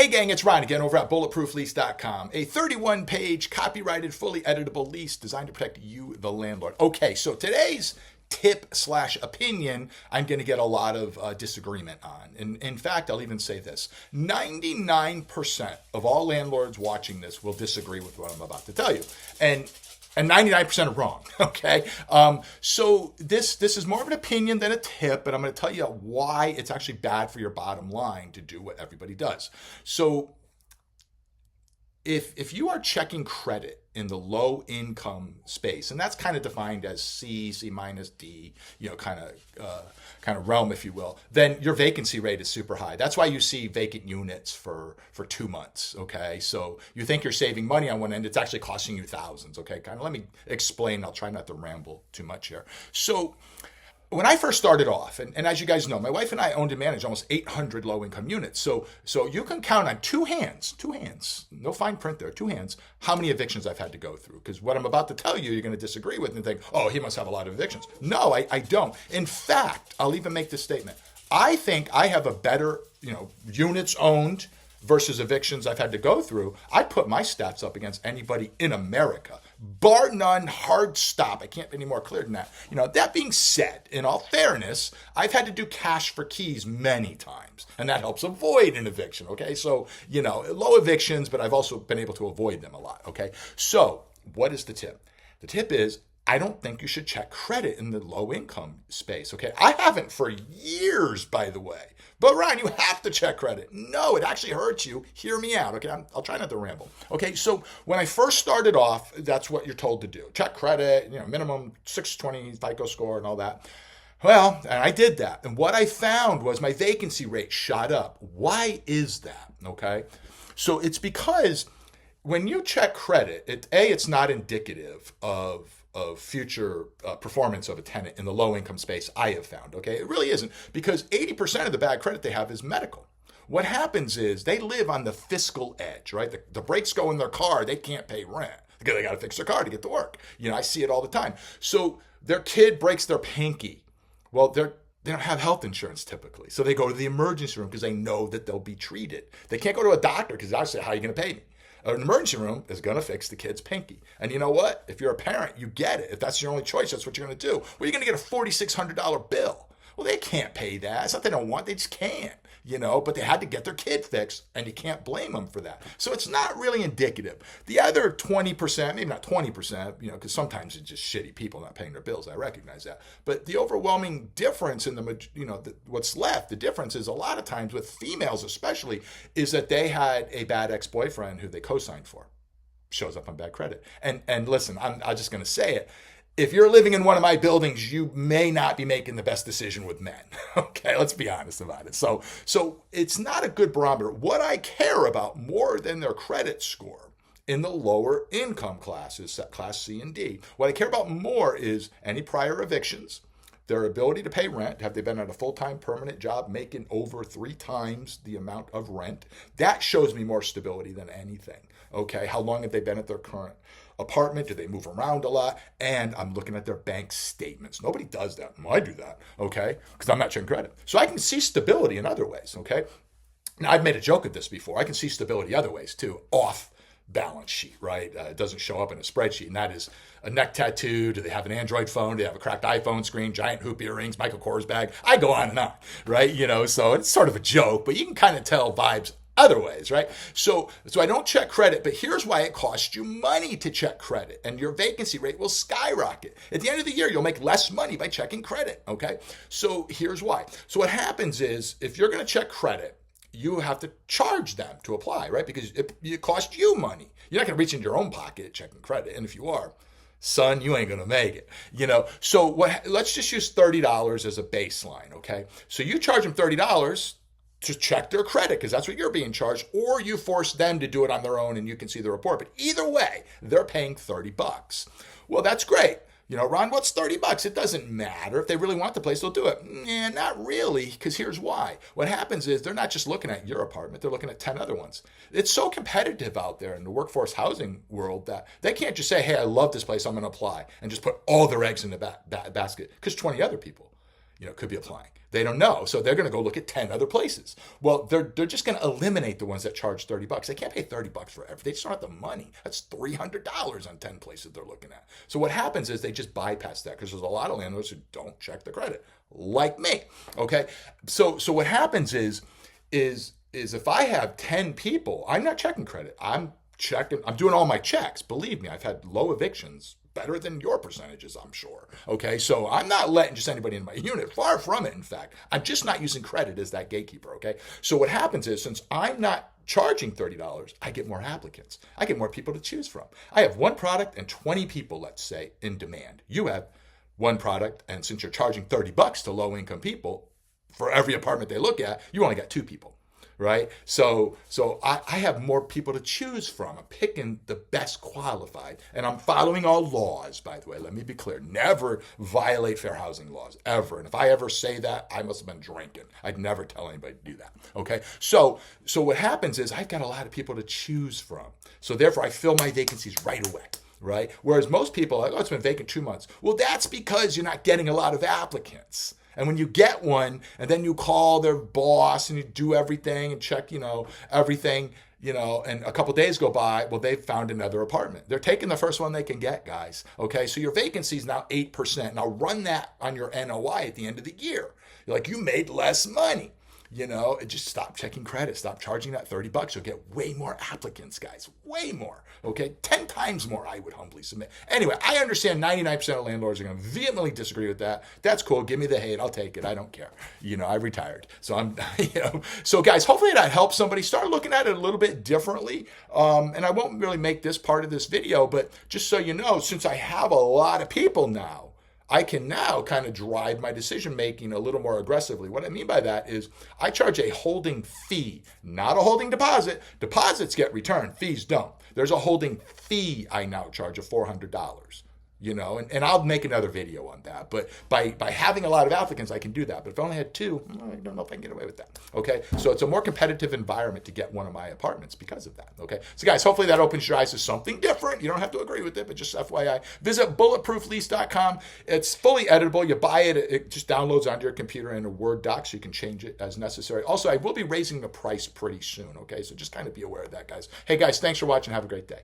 Hey gang, it's Ron again over at bulletprooflease.com. A 31-page copyrighted, fully editable lease designed to protect you, the landlord. Okay, so today's tip slash opinion, I'm going to get a lot of disagreement on. And in fact, I'll even say this. 99% of all landlords watching this will disagree with what I'm about to tell you. And 99% are wrong, okay? So this is more of an opinion than a tip, but I'm going to tell you why it's actually bad for your bottom line to do what everybody does. So if you are checking credit in the low income space, and that's kind of defined as C minus D, kind of realm, if you will, then your vacancy rate is super high. That's why you see vacant units for 2 months. Okay, so you think you're saving money on one end, it's actually costing you thousands. Okay, kind of let me explain. I'll try not to ramble too much here. So when I first started off, and as you guys know, my wife and I owned and managed almost 800 low-income units. So you can count on two hands, no fine print there, two hands, how many evictions I've had to go through. Because what I'm about to tell you, you're going to disagree with and think, oh, he must have a lot of evictions. No, I don't. In fact, I'll even make this statement. I think I have a better, units owned versus evictions I've had to go through. I put my stats up against anybody in America. Bar none, hard stop. I can't be any more clear than that. That being said, in all fairness, I've had to do cash for keys many times, and that helps avoid an eviction, okay? So, low evictions, but I've also been able to avoid them a lot, okay? So, what is the tip? The tip is, I don't think you should check credit in the low income space, okay? I haven't for years, by the way. But Ryan, you have to check credit. No, it actually hurts you. Hear me out, okay? I'll try not to ramble. Okay, so when I first started off, that's what you're told to do. Check credit, minimum 620 FICO score and all that. Well, and I did that. And what I found was my vacancy rate shot up. Why is that, okay? So it's because when you check credit, it's not indicative of future performance of a tenant in the low income space, I have found, okay? It really isn't, because 80% of the bad credit they have is medical. What happens is they live on the fiscal edge, right? The brakes go in their car, they can't pay rent because they got to fix their car to get to work. I see it all the time. So their kid breaks their pinky. Well, they don't have health insurance typically. So they go to the emergency room because they know that they'll be treated. They can't go to a doctor because they'll say, how are you going to pay me? An emergency room is going to fix the kid's pinky. And you know what? If you're a parent, you get it. If that's your only choice, that's what you're going to do. Well, you're going to get a $4,600 bill. Well, they can't pay that. It's not they don't want, they just can't, but they had to get their kid fixed, and you can't blame them for that. So it's not really indicative. The other 20%, maybe not 20%, because sometimes it's just shitty people not paying their bills. I recognize that. But the overwhelming difference in what's left, the difference is a lot of times with females especially, is that they had a bad ex-boyfriend who they co-signed for. Shows up on bad credit. And listen, I'm just going to say it. If you're living in one of my buildings, you may not be making the best decision with men. Okay, let's be honest about it. So it's not a good barometer. What I care about more than their credit score in the lower income classes, class C and D, what I care about more is any prior evictions, their ability to pay rent. Have they been at a full-time permanent job making over 3 times the amount of rent? That shows me more stability than anything. Okay, how long have they been at their current apartment? Do they move around a lot? And I'm looking at their bank statements. Nobody does that. I do that, okay? Because I'm not checking credit. So I can see stability in other ways, okay? Now, I've made a joke of this before. I can see stability other ways too, off balance sheet, right? It doesn't show up in a spreadsheet, and that is a neck tattoo. Do they have an Android phone? Do they have a cracked iPhone screen, giant hoop earrings, Michael Kors bag? I go on and on, right? So it's sort of a joke, but you can kind of tell vibes other ways, right? So I don't check credit, but here's why it costs you money to check credit, and your vacancy rate will skyrocket. At the end of the year, you'll make less money by checking credit, okay? So here's why. So what happens is, if you're going to check credit, you have to charge them to apply, right? Because it costs you money. You're not going to reach into your own pocket checking credit, and if you are, son, you ain't going to make it, So let's just use $30 as a baseline, okay? So you charge them $30 to check their credit, because that's what you're being charged, or you force them to do it on their own and you can see the report. But either way, they're paying $30. Well, that's great. Ron, what's $30? It doesn't matter. If they really want the place, they'll do it. Not really, because here's why. What happens is they're not just looking at your apartment, they're looking at 10 other ones. It's so competitive out there in the workforce housing world that they can't just say, hey, I love this place, I'm going to apply, and just put all their eggs in the basket, because 20 other people could be applying. They don't know. So they're going to go look at 10 other places. Well, they're just going to eliminate the ones that charge $30. They can't pay $30 for everything. They just don't have the money. That's $300 on 10 places they're looking at. So what happens is they just bypass that because there's a lot of landlords who don't check the credit, like me. Okay. So what happens is if I have 10 people, I'm not checking credit. I'm doing all my checks. Believe me, I've had low evictions, better than your percentages, I'm sure. Okay, so I'm not letting just anybody in my unit. Far from it, in fact. I'm just not using credit as that gatekeeper, okay? So what happens is, since I'm not charging $30, I get more applicants. I get more people to choose from. I have one product and 20 people, let's say, in demand. You have one product, and since you're charging $30 to low-income people, for every apartment they look at, you only got 2 people. Right? So I have more people to choose from. I'm picking the best qualified. And I'm following all laws, by the way. Let me be clear. Never violate fair housing laws, ever. And if I ever say that, I must have been drinking. I'd never tell anybody to do that. Okay? So what happens is I've got a lot of people to choose from. So therefore, I fill my vacancies right away. Right? Whereas most people are like, oh, it's been vacant 2 months. Well, that's because you're not getting a lot of applicants. And when you get one, and then you call their boss and you do everything and check, everything, and a couple days go by, well, they've found another apartment. They're taking the first one they can get, guys. Okay, so your vacancy is now 8%. Now run that on your NOI at the end of the year. You're like, you made less money. Just stop checking credit. Stop charging that $30. You'll get way more applicants, guys. Way more. Okay? 10 times more, I would humbly submit. Anyway, I understand 99% of landlords are going to vehemently disagree with that. That's cool. Give me the hate. I'll take it. I don't care. I've retired. So I'm, So guys, hopefully that helps somebody start looking at it a little bit differently. And I won't really make this part of this video, but just so you know, since I have a lot of people now, I can now kind of drive my decision making a little more aggressively. What I mean by that is I charge a holding fee, not a holding deposit. Deposits get returned, fees don't. There's a holding fee I now charge of $400. And I'll make another video on that. But by having a lot of applicants, I can do that. But if I only had 2, I don't know if I can get away with that. Okay, so it's a more competitive environment to get one of my apartments because of that. Okay, so guys, hopefully that opens your eyes to something different. You don't have to agree with it, but just FYI, visit bulletprooflease.com. It's fully editable. You buy it, it just downloads onto your computer in a Word doc, so you can change it as necessary. Also, I will be raising the price pretty soon. Okay, so just kind of be aware of that, guys. Hey, guys, thanks for watching. Have a great day.